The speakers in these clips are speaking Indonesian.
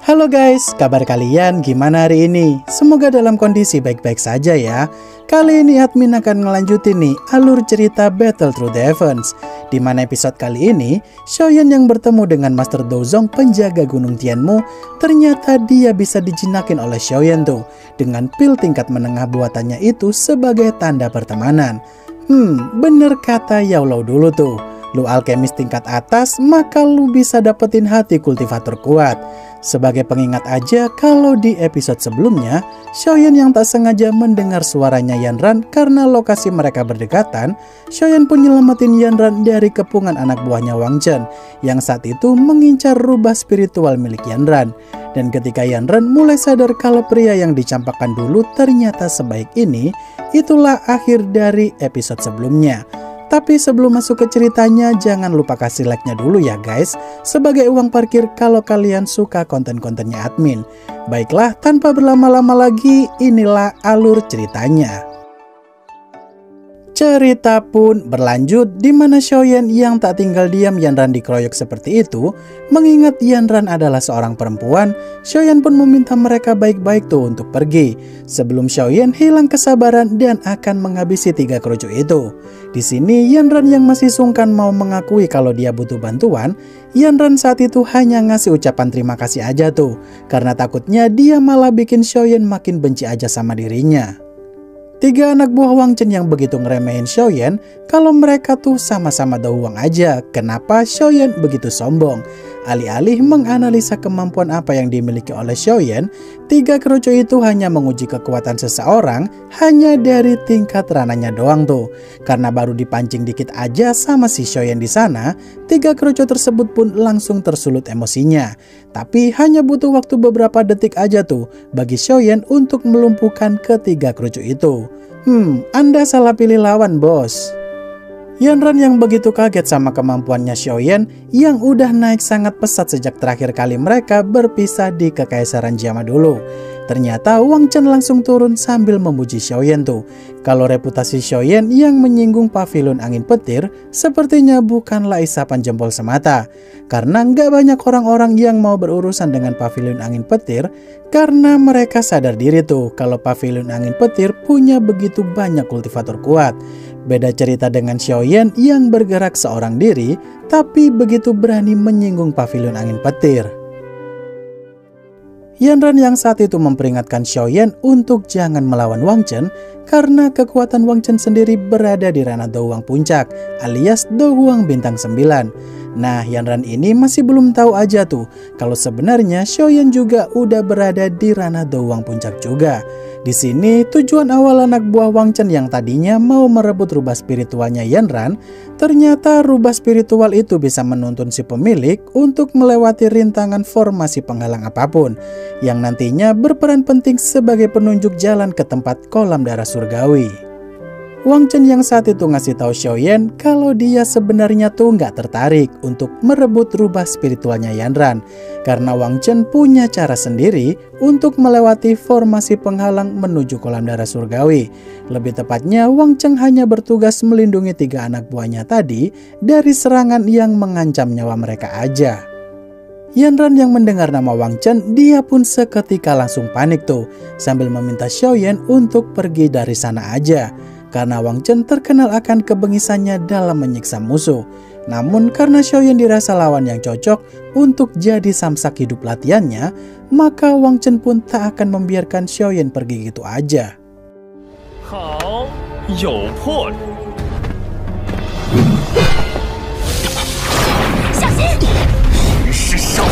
Halo guys, kabar kalian gimana hari ini? Semoga dalam kondisi baik-baik saja ya. Kali ini admin akan ngelanjutin nih alur cerita Battle Through the Heavens, di mana episode kali ini Xiaoyan yang bertemu dengan Master Dozong penjaga Gunung Tianmu, ternyata dia bisa dijinakin oleh Xiaoyan tuh dengan pil tingkat menengah buatannya itu sebagai tanda pertemanan. Bener kata Yaulau dulu tuh, lu alkemis tingkat atas maka lu bisa dapetin hati kultivator kuat. Sebagai pengingat aja, kalau di episode sebelumnya, Xiaoyan yang tak sengaja mendengar suaranya Yanran karena lokasi mereka berdekatan, Xiaoyan pun nyelamatin Yanran dari kepungan anak buahnya Wang Chen yang saat itu mengincar rubah spiritual milik Yanran. Dan ketika Yanran mulai sadar kalau pria yang dicampakkan dulu ternyata sebaik ini, itulah akhir dari episode sebelumnya. Tapi sebelum masuk ke ceritanya, jangan lupa kasih like-nya dulu ya guys, sebagai uang parkir kalau kalian suka konten-kontennya admin. Baiklah, tanpa berlama-lama lagi, inilah alur ceritanya. Cerita pun berlanjut di mana Xiaoyan yang tak tinggal diam Yanran dikeroyok seperti itu. Mengingat Yanran adalah seorang perempuan, Xiaoyan pun meminta mereka baik-baik tuh untuk pergi sebelum Xiaoyan hilang kesabaran dan akan menghabisi 3 kerucu itu. Di sini Yanran yang masih sungkan mau mengakui kalau dia butuh bantuan. Yanran saat itu hanya ngasih ucapan terima kasih aja tuh, karena takutnya dia malah bikin Xiaoyan makin benci aja sama dirinya. 3 anak buah Wang Chen yang begitu ngeremehin Xiaoyan kalau mereka tuh sama-sama tahu uang aja. Kenapa Xiaoyan begitu sombong? Alih-alih menganalisa kemampuan apa yang dimiliki oleh Xiaoyan, 3 kerucu itu hanya menguji kekuatan seseorang hanya dari tingkat ranahnya doang tuh. Karena baru dipancing dikit aja sama si Xiaoyan di sana, 3 kerucu tersebut pun langsung tersulut emosinya. Tapi hanya butuh waktu beberapa detik aja tuh bagi Xiaoyan untuk melumpuhkan ketiga kerucu itu. Anda salah pilih lawan bos. Yanran yang begitu kaget sama kemampuannya Xiaoyan yang udah naik sangat pesat sejak terakhir kali mereka berpisah di Kekaisaran Jiama dulu. Ternyata Wang Chen langsung turun sambil memuji Xiaoyan tuh. Kalau reputasi Xiaoyan yang menyinggung pavilion angin petir sepertinya bukanlah isapan jempol semata. Karena nggak banyak orang-orang yang mau berurusan dengan pavilion angin petir karena mereka sadar diri tuh kalau pavilion angin petir punya begitu banyak kultivator kuat. Beda cerita dengan Xiaoyan yang bergerak seorang diri tapi begitu berani menyinggung pavilion angin petir. Yanran yang saat itu memperingatkan Xiaoyan untuk jangan melawan Wang Chen karena kekuatan Wang Chen sendiri berada di ranah Douang Puncak alias Douang Bintang 9. Nah, Yanran ini masih belum tahu aja tuh kalau sebenarnya Xiaoyan juga udah berada di ranah Douang Puncak juga. Di sini tujuan awal anak buah Wang Chen yang tadinya mau merebut rubah spiritualnya Yanran, ternyata rubah spiritual itu bisa menuntun si pemilik untuk melewati rintangan formasi penghalang apapun, yang nantinya berperan penting sebagai penunjuk jalan ke tempat kolam darah surgawi. Wang Chen yang saat itu ngasih tahu Xiaoyan kalau dia sebenarnya tuh nggak tertarik untuk merebut rubah spiritualnya Yanran, karena Wang Chen punya cara sendiri untuk melewati formasi penghalang menuju kolam darah surgawi. Lebih tepatnya Wang Chen hanya bertugas melindungi 3 anak buahnya tadi dari serangan yang mengancam nyawa mereka aja. Yanran yang mendengar nama Wang Chen, dia pun seketika langsung panik tuh sambil meminta Xiaoyan untuk pergi dari sana aja. Karena Wang Chen terkenal akan kebengisannya dalam menyiksa musuh. Namun karena Xiaoyan dirasa lawan yang cocok untuk jadi samsak hidup latihannya, maka Wang Chen pun tak akan membiarkan Xiaoyan pergi gitu aja. Hao, you破了。小心！是手。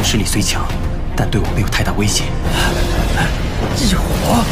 实力虽强，但对我没有太大威胁。日火！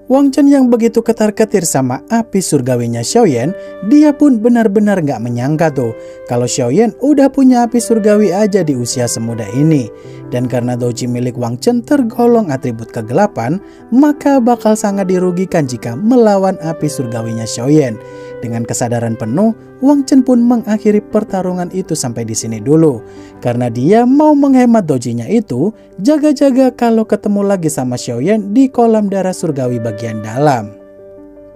Wang Chen yang begitu ketar-ketir sama api surgawinya Xiaoyan, dia pun benar-benar gak menyangka tuh kalau Xiaoyan udah punya api surgawi aja di usia semuda ini. Dan karena doji milik Wang Chen tergolong atribut kegelapan, maka bakal sangat dirugikan jika melawan api surgawinya Xiaoyan. Dengan kesadaran penuh, Wang Chen pun mengakhiri pertarungan itu sampai di sini dulu. Karena dia mau menghemat dojinya itu, jaga-jaga kalau ketemu lagi sama Xiaoyan di kolam darah surgawi bagian dalam.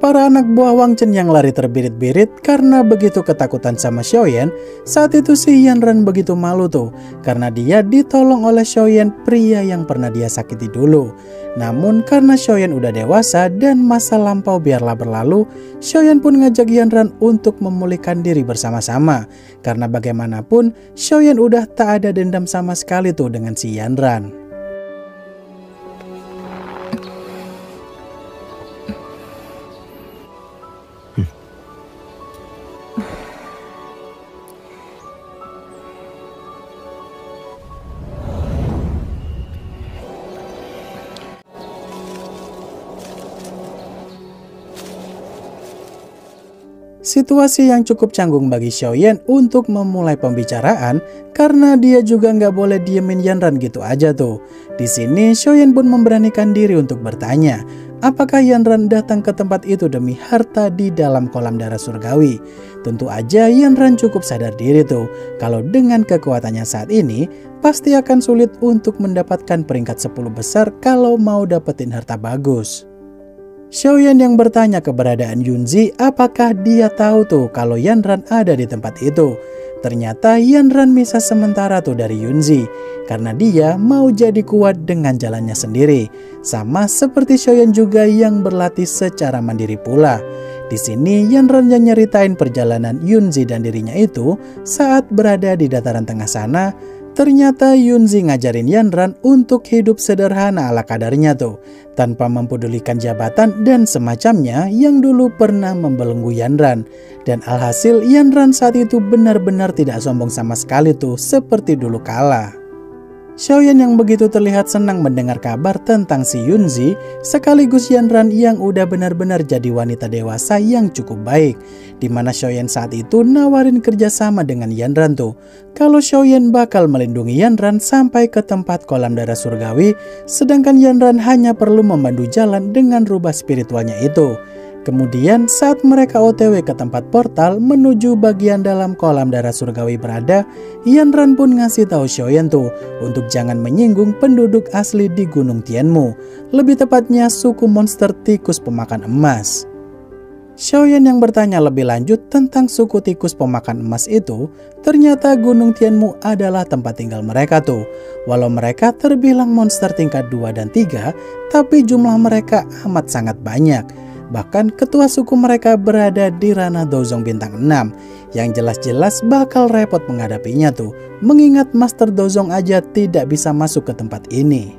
Para anak buah Wang Chen yang lari terbirit-birit karena begitu ketakutan sama Xiaoyan. Saat itu si Yanran begitu malu tuh, karena dia ditolong oleh Xiaoyan, pria yang pernah dia sakiti dulu. Namun karena Xiaoyan udah dewasa dan masa lampau biarlah berlalu, Xiaoyan pun ngajak Yanran untuk memulihkan diri bersama-sama. Karena bagaimanapun Xiaoyan udah tak ada dendam sama sekali tuh dengan si Yanran. Situasi yang cukup canggung bagi Xiaoyan untuk memulai pembicaraan karena dia juga nggak boleh diemin Yanran gitu aja tuh. Di sini Xiaoyan pun memberanikan diri untuk bertanya, apakah Yanran datang ke tempat itu demi harta di dalam kolam darah surgawi? Tentu aja Yanran cukup sadar diri tuh, kalau dengan kekuatannya saat ini pasti akan sulit untuk mendapatkan peringkat 10 besar kalau mau dapetin harta bagus. Xiaoyan yang bertanya keberadaan Yunzi, apakah dia tahu tuh kalau Yanran ada di tempat itu. Ternyata Yanran misah sementara tuh dari Yunzi karena dia mau jadi kuat dengan jalannya sendiri. Sama seperti Xiaoyan juga yang berlatih secara mandiri pula. Di sini Yanran yang nyeritain perjalanan Yunzi dan dirinya itu saat berada di dataran tengah sana. Ternyata Yunzi ngajarin Yanran untuk hidup sederhana ala kadarnya tuh, tanpa mempedulikan jabatan dan semacamnya yang dulu pernah membelenggu Yanran. Dan alhasil Yanran saat itu benar-benar tidak sombong sama sekali tuh seperti dulu kala. Xiaoyan yang begitu terlihat senang mendengar kabar tentang si Yunzi, sekaligus Yanran yang udah benar-benar jadi wanita dewasa yang cukup baik. Dimana Xiaoyan saat itu nawarin kerjasama dengan Yanran tuh. Kalau Xiaoyan bakal melindungi Yanran sampai ke tempat kolam darah surgawi, sedangkan Yanran hanya perlu memandu jalan dengan rubah spiritualnya itu. Kemudian saat mereka OTW ke tempat portal menuju bagian dalam kolam darah surgawi berada, Yanran pun ngasih tahu Xiaoyan tuh untuk jangan menyinggung penduduk asli di Gunung Tianmu, lebih tepatnya suku monster tikus pemakan emas. Xiaoyan yang bertanya lebih lanjut tentang suku tikus pemakan emas itu, ternyata Gunung Tianmu adalah tempat tinggal mereka tuh. Walau mereka terbilang monster tingkat 2 dan 3, tapi jumlah mereka amat sangat banyak. Bahkan ketua suku mereka berada di ranah Dozong bintang 6, yang jelas-jelas bakal repot menghadapinya tuh, mengingat Master Dozong aja tidak bisa masuk ke tempat ini.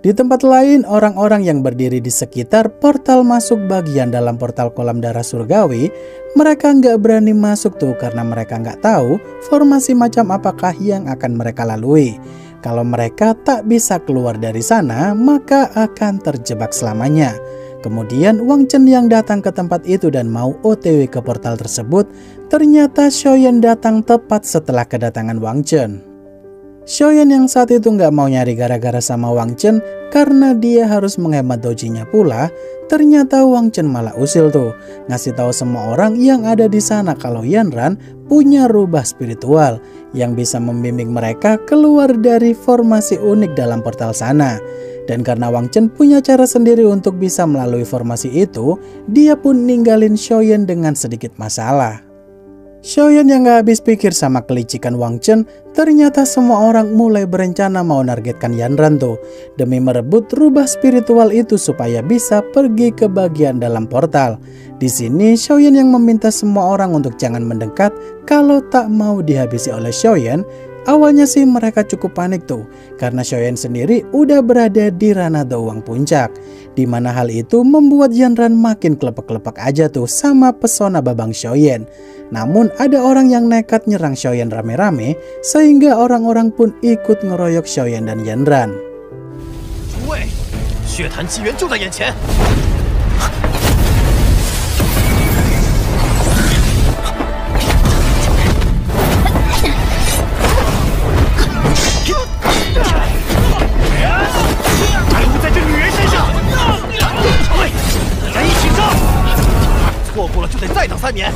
Di tempat lain, orang-orang yang berdiri di sekitar portal masuk bagian dalam portal kolam darah surgawi, mereka nggak berani masuk tuh karena mereka nggak tahu formasi macam apakah yang akan mereka lalui. Kalau mereka tak bisa keluar dari sana, maka akan terjebak selamanya. Kemudian Wang Chen yang datang ke tempat itu dan mau OTW ke portal tersebut, ternyata Xiaoyan datang tepat setelah kedatangan Wang Chen. Xiaoyan yang saat itu nggak mau nyari gara-gara sama Wang Chen karena dia harus menghemat dojinya pula. Ternyata Wang Chen malah usil tuh, ngasih tahu semua orang yang ada di sana kalau Yanran punya rubah spiritual yang bisa membimbing mereka keluar dari formasi unik dalam portal sana. Dan karena Wang Chen punya cara sendiri untuk bisa melalui formasi itu, dia pun ninggalin Xiaoyan dengan sedikit masalah. Xiaoyan yang gak habis pikir sama kelicikan Wang Chen, ternyata semua orang mulai berencana mau nargetkan Yanran tuh demi merebut rubah spiritual itu supaya bisa pergi ke bagian dalam portal. Di sini Xiaoyan yang meminta semua orang untuk jangan mendekat kalau tak mau dihabisi oleh Xiaoyan. Awalnya sih mereka cukup panik tuh karena Xiaoyan sendiri udah berada di ranah Dawang Puncak, dimana hal itu membuat Yanran makin kelepek-kelepek aja tuh sama pesona babang Xiaoyan. Namun ada orang yang nekat nyerang Xiaoyan rame-rame sehingga orang-orang pun ikut ngeroyok Xiaoyan dan Yanran. 就得再等3年。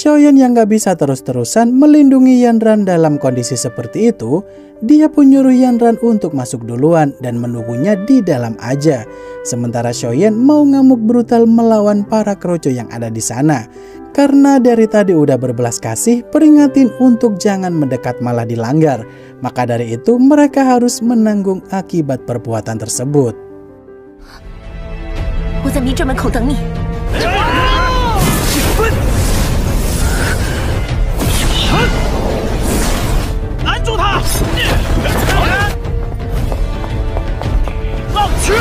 Xiaoyan yang gak bisa terus-terusan melindungi Yanran dalam kondisi seperti itu, dia pun nyuruh Yanran untuk masuk duluan dan menunggunya di dalam aja. Sementara Xiaoyan mau ngamuk brutal melawan para kroco yang ada di sana. Karena dari tadi udah berbelas kasih peringatin untuk jangan mendekat malah dilanggar. Maka dari itu mereka harus menanggung akibat perbuatan tersebut. 我在迷阵门口等你。 拦住他！好人，浪去！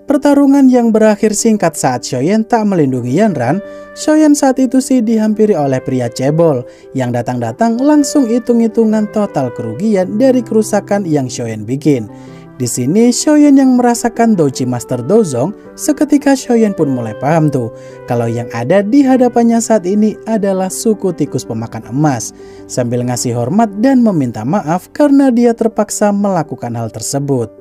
Pertarungan yang berakhir singkat saat Xiaoyan tak melindungi Yanran. Xiaoyan saat itu sih dihampiri oleh pria cebol yang datang-datang langsung hitung-hitungan total kerugian dari kerusakan yang Xiaoyan bikin. Di sini Xiaoyan yang merasakan Douji Master Dozong, seketika Xiaoyan pun mulai paham tuh kalau yang ada di hadapannya saat ini adalah suku tikus pemakan emas, sambil ngasih hormat dan meminta maaf karena dia terpaksa melakukan hal tersebut.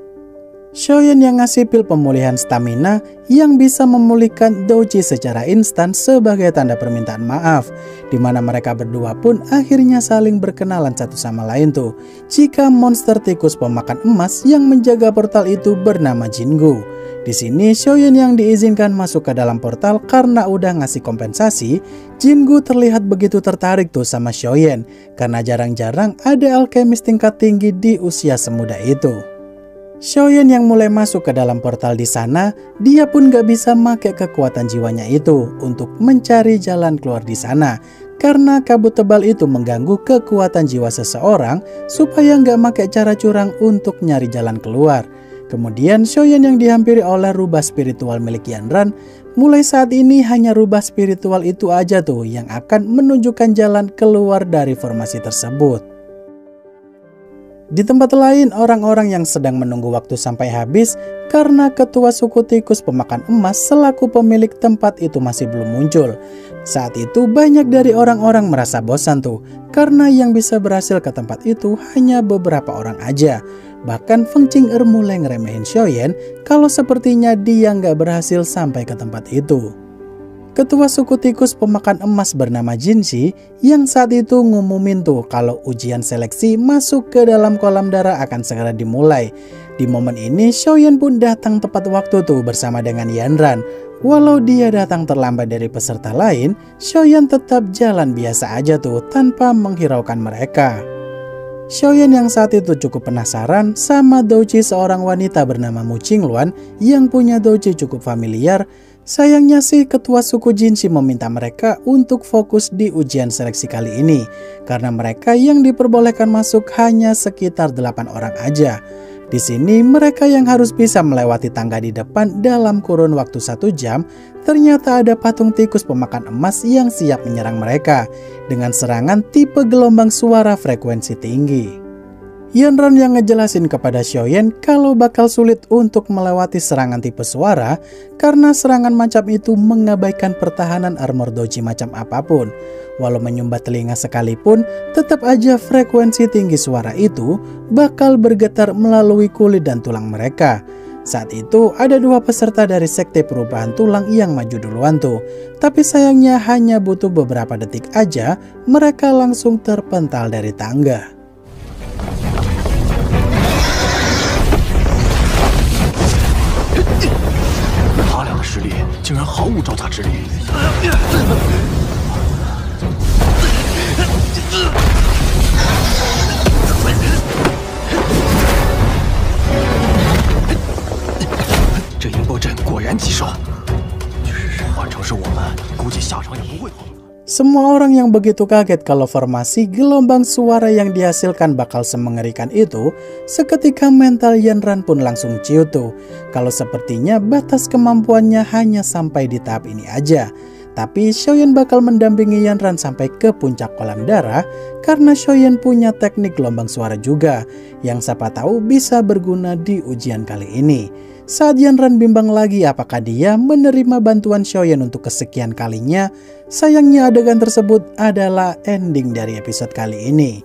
Xiaoyan yang ngasih pil pemulihan stamina yang bisa memulihkan Douji secara instan sebagai tanda permintaan maaf, di mana mereka berdua pun akhirnya saling berkenalan satu sama lain tuh, jika monster tikus pemakan emas yang menjaga portal itu bernama Jingu. Di sini Xiaoyan yang diizinkan masuk ke dalam portal karena udah ngasih kompensasi. Jingu terlihat begitu tertarik tuh sama Xiaoyan karena jarang-jarang ada alkemis tingkat tinggi di usia semuda itu. Xiaoyan yang mulai masuk ke dalam portal di sana, dia pun gak bisa make kekuatan jiwanya itu untuk mencari jalan keluar di sana. Karena kabut tebal itu mengganggu kekuatan jiwa seseorang supaya gak make cara curang untuk nyari jalan keluar. Kemudian Xiaoyan yang dihampiri oleh rubah spiritual milik Yanran. Mulai saat ini hanya rubah spiritual itu aja tuh yang akan menunjukkan jalan keluar dari formasi tersebut. Di tempat lain, orang-orang yang sedang menunggu waktu sampai habis karena ketua suku tikus pemakan emas selaku pemilik tempat itu masih belum muncul. Saat itu banyak dari orang-orang merasa bosan tuh karena yang bisa berhasil ke tempat itu hanya beberapa orang aja. Bahkan Feng Qing'er mulai ngeremehin Xiaoyan kalau sepertinya dia nggak berhasil sampai ke tempat itu. Ketua suku tikus pemakan emas bernama Jinxi yang saat itu ngumumin tuh kalau ujian seleksi masuk ke dalam kolam darah akan segera dimulai. Di momen ini Xiaoyan pun datang tepat waktu tuh bersama dengan Yanran. Walau dia datang terlambat dari peserta lain, Xiaoyan tetap jalan biasa aja tuh tanpa menghiraukan mereka. Xiaoyan yang saat itu cukup penasaran sama Douji seorang wanita bernama Mu Qingluan yang punya Douji cukup familiar. Sayangnya sih ketua suku Jinxi meminta mereka untuk fokus di ujian seleksi kali ini karena mereka yang diperbolehkan masuk hanya sekitar 8 orang aja. Di sini mereka yang harus bisa melewati tangga di depan dalam kurun waktu 1 jam. Ternyata ada patung tikus pemakan emas yang siap menyerang mereka dengan serangan tipe gelombang suara frekuensi tinggi. Yanran yang ngejelasin kepada Xiaoyan kalau bakal sulit untuk melewati serangan tipe suara karena serangan macam itu mengabaikan pertahanan armor Douji macam apapun. Walau menyumbat telinga sekalipun, tetap aja frekuensi tinggi suara itu bakal bergetar melalui kulit dan tulang mereka. Saat itu ada 2 peserta dari sekte perubahan tulang yang maju duluan tuh. Tapi sayangnya hanya butuh beberapa detik aja mereka langsung terpental dari tangga. 实力竟然毫无招架之力。然棘手，换成是我们，估计下场也不会好。Semua orang yang begitu kaget kalau formasi gelombang suara yang dihasilkan bakal semengerikan itu, seketika mental Yanran pun langsung ciut tuh. Kalau sepertinya batas kemampuannya hanya sampai di tahap ini aja. Tapi Xiaoyan bakal mendampingi Yanran sampai ke puncak kolam darah karena Xiaoyan punya teknik gelombang suara juga yang siapa tahu bisa berguna di ujian kali ini. Saat Yanran bimbang lagi apakah dia menerima bantuan Xiaoyan untuk kesekian kalinya, sayangnya adegan tersebut adalah ending dari episode kali ini.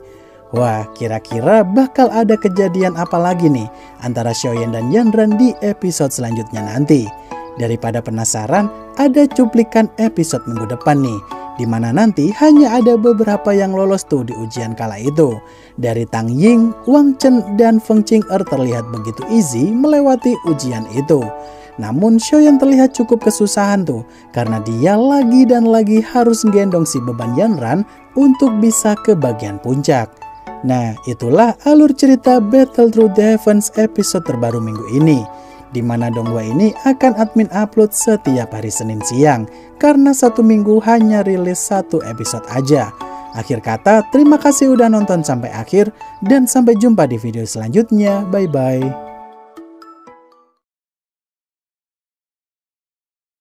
Wah, kira-kira bakal ada kejadian apa lagi nih antara Xiaoyan dan Yanran di episode selanjutnya nanti? Daripada penasaran, ada cuplikan episode minggu depan nih, dimana nanti hanya ada beberapa yang lolos tuh di ujian kala itu. Dari Tang Ying, Wang Chen, dan Feng Qing'er terlihat begitu easy melewati ujian itu. Namun Xiaoyan terlihat cukup kesusahan tuh, karena dia lagi dan lagi harus gendong si beban Yanran untuk bisa ke bagian puncak. Nah, itulah alur cerita Battle Through the Heavens episode terbaru minggu ini, di mana Donghua ini akan admin upload setiap hari Senin siang karena satu minggu hanya rilis satu episode aja. Akhir kata, terima kasih udah nonton sampai akhir dan sampai jumpa di video selanjutnya. Bye bye.